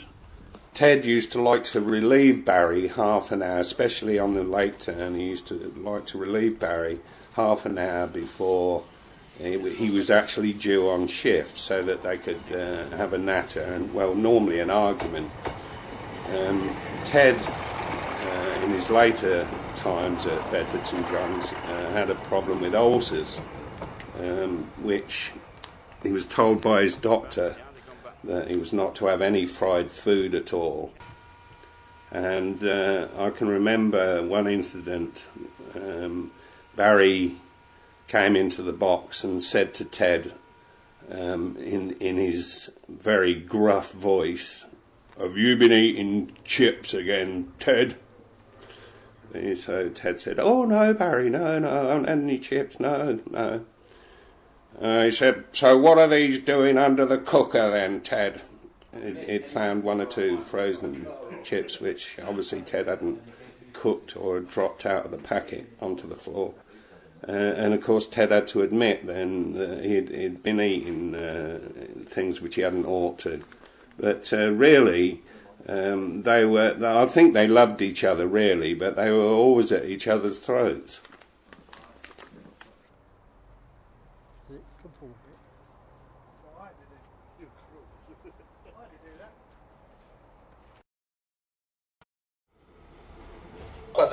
Ted used to like to relieve Barry half an hour, especially on the late turn. He used to like to relieve Barry half an hour before he was actually due on shift, so that they could have a natter and, well, normally an argument. Ted, in his later times at Bedford St John's, had a problem with ulcers, which he was told by his doctor that he was not to have any fried food at all. And I can remember one incident. Barry came into the box and said to Ted, in his very gruff voice, "Have you been eating chips again, Ted?" And so Ted said, "Oh no, Barry, no, I haven't had any chips, no." He said, "So what are these doing under the cooker then, Ted?" He'd found one or two frozen chips, which obviously Ted hadn't cooked or had dropped out of the packet onto the floor. And of course Ted had to admit then that he'd been eating things which he hadn't ought to. But really, I think they loved each other really, but they were always at each other's throats.
Well,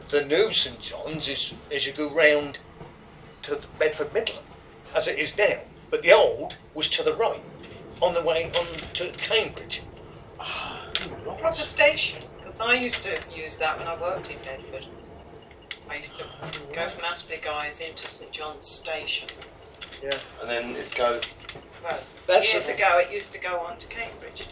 the new St John's is as you go round to the Bedford Midland, as it is now. But the old was to the right, on the way on to Cambridge.
From the station, because I used to use that when I worked in Bedford. I used to go from Aspley Guys into St John's Station.
Yeah, and then it'd go...
Well, years ago it used to go on to Cambridge.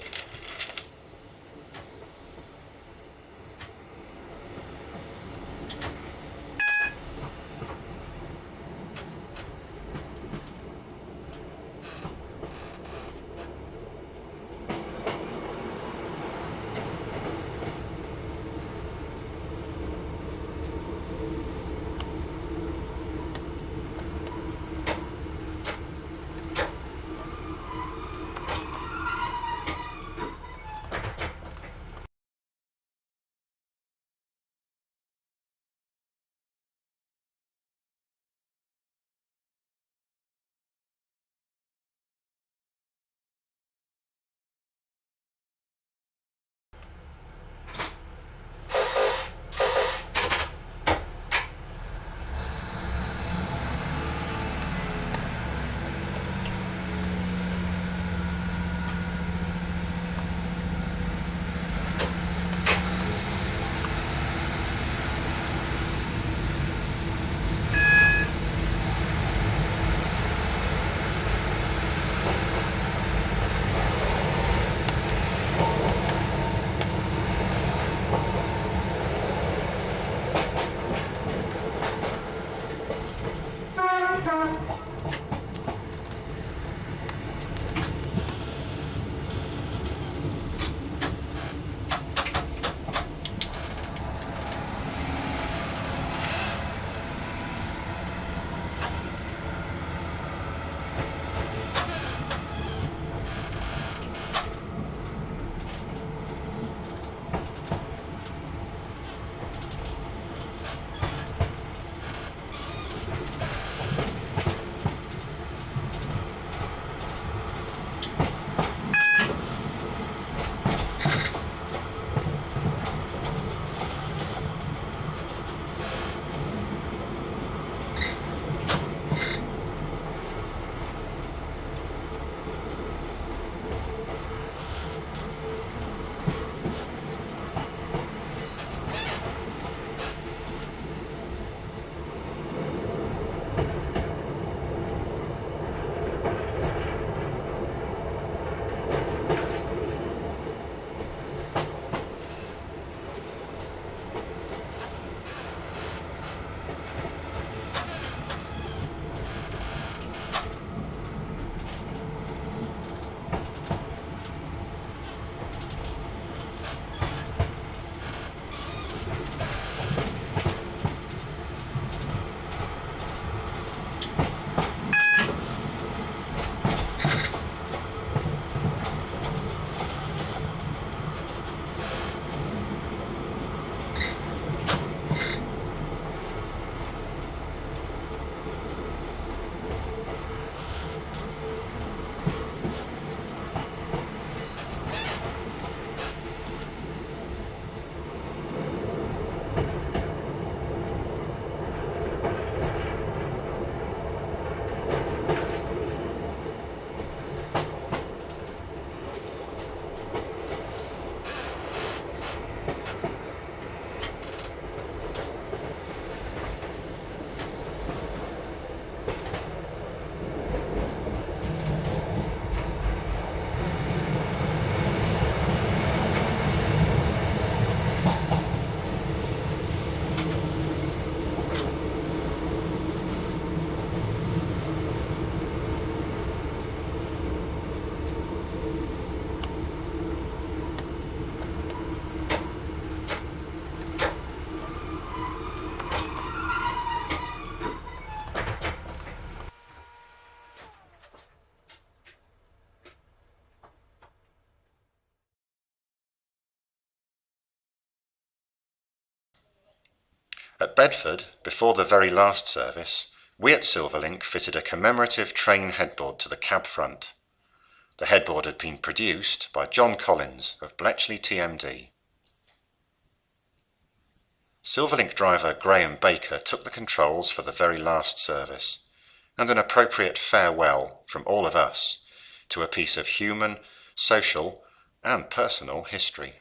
At Bedford, before the very last service, we at Silverlink fitted a commemorative train headboard to the cab front. The headboard had been produced by John Collins of Bletchley TMD. Silverlink driver Graham Baker took the controls for the very last service, and an appropriate farewell from all of us to a piece of human, social and personal history.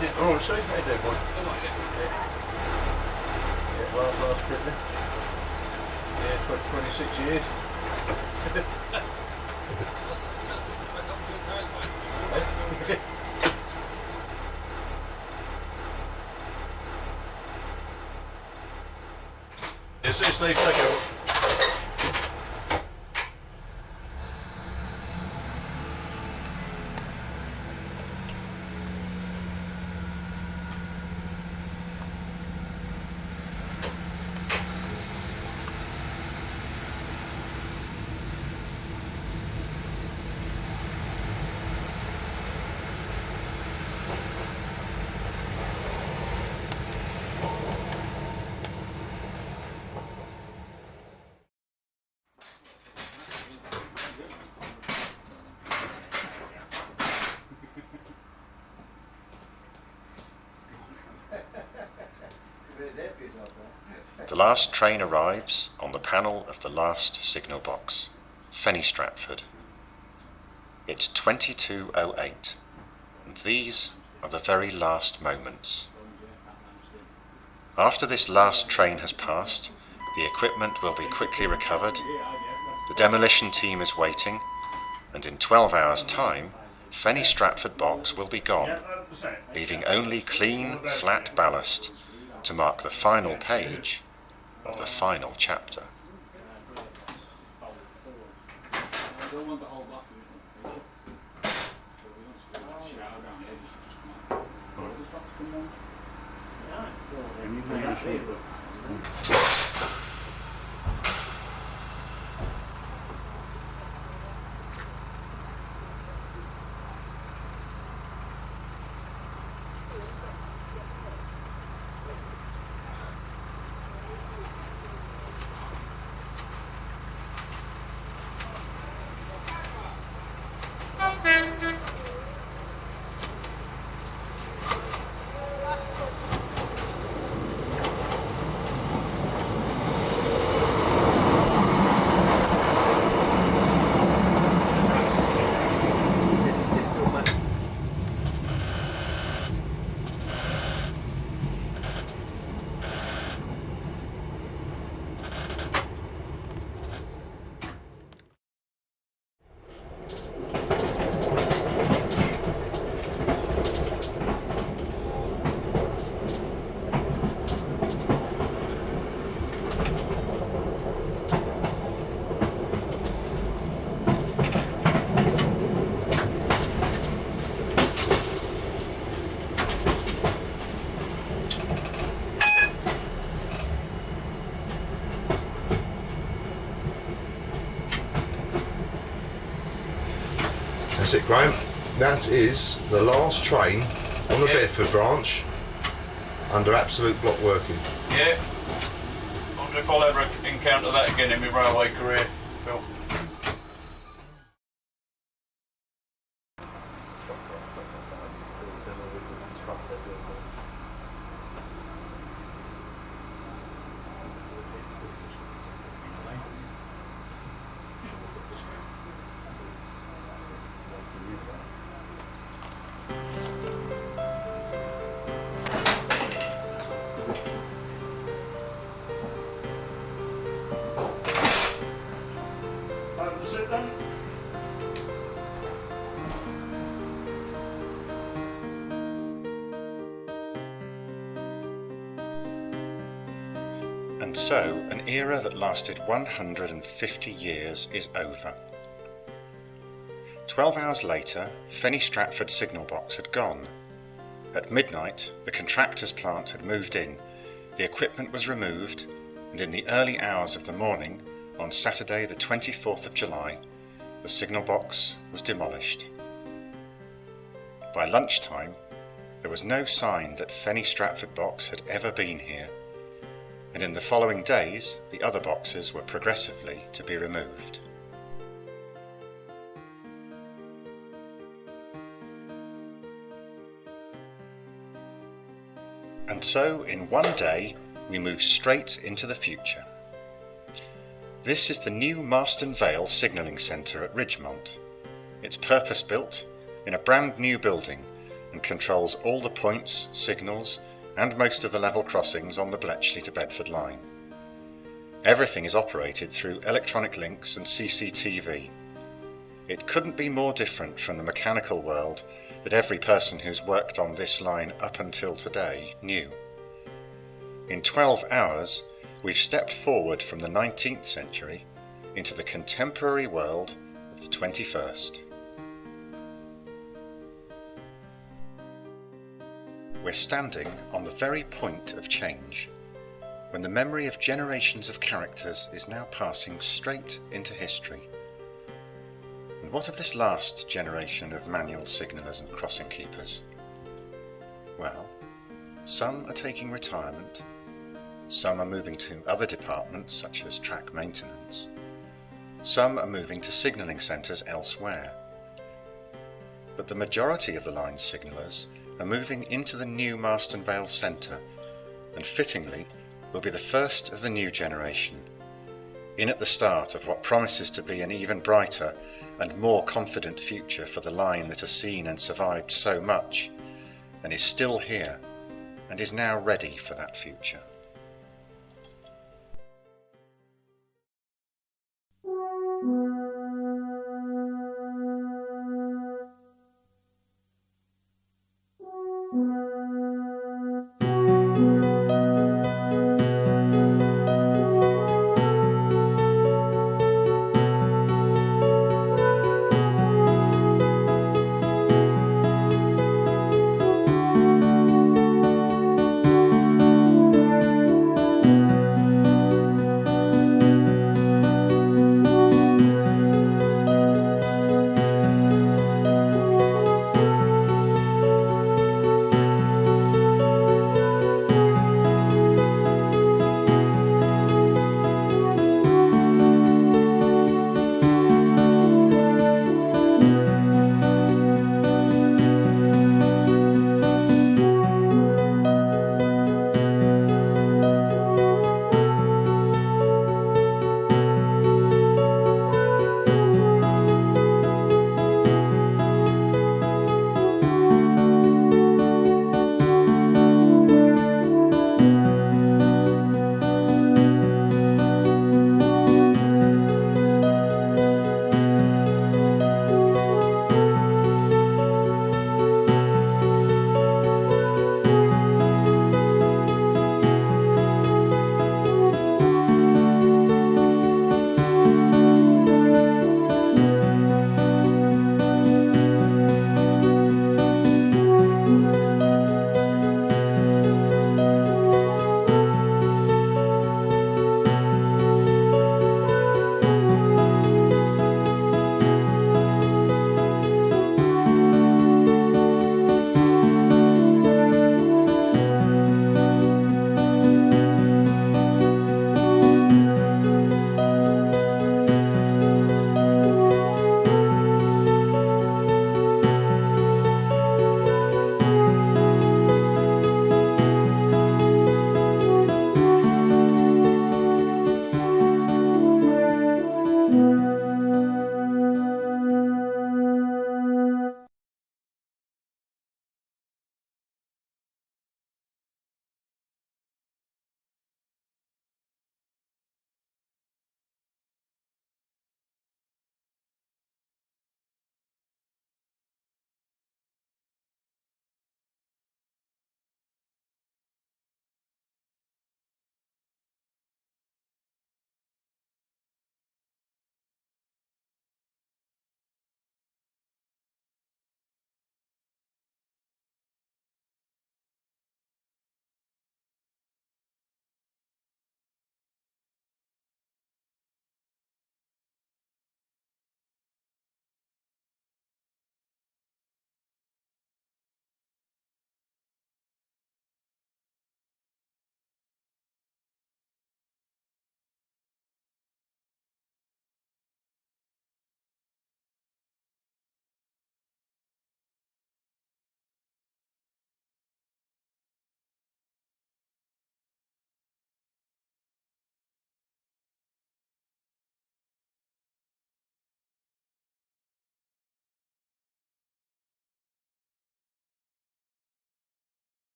Yeah, all right, sorry, how you doing, boy? Yeah, last trip then. Yeah, 26 years. Yes, it's Steve, take care.
The last train arrives on the panel of the last signal box, Fenny Stratford. It's 22:08, and these are the very last moments. After this last train has passed, the equipment will be quickly recovered, The demolition team is waiting, and in 12 hours' time, Fenny Stratford Box will be gone, leaving only clean, flat ballast to mark the final page of the final chapter.
That's it, Graham. That is the last train on the Bedford branch under absolute block working.
Yeah. I wonder if I'll ever encounter that again in my railway career, Phil.
And so, an era that lasted 150 years is over. 12 hours later, Fenny Stratford signal box had gone. At midnight, the contractor's plant had moved in, the equipment was removed, and in the early hours of the morning, on Saturday the 24th of July, the signal box was demolished. By lunchtime, there was no sign that Fenny Stratford box had ever been here, and in the following days the other boxes were progressively to be removed. And so, in one day, we move straight into the future. This is the new Marston Vale Signalling Centre at Ridgemont. It's purpose-built in a brand new building and controls all the points, signals and most of the level crossings on the Bletchley to Bedford line. Everything is operated through electronic links and CCTV. It couldn't be more different from the mechanical world that every person who's worked on this line up until today knew. In 12 hours, we've stepped forward from the 19th century into the contemporary world of the 21st. We're standing on the very point of change, when the memory of generations of characters is now passing straight into history. And what of this last generation of manual signallers and crossing keepers? Well, some are taking retirement, some are moving to other departments such as track maintenance, some are moving to signalling centres elsewhere. But the majority of the line's signallers are moving into the new Marston Vale Centre, and fittingly will be the first of the new generation, in at the start of what promises to be an even brighter and more confident future for the line that has seen and survived so much, and is still here, and is now ready for that future.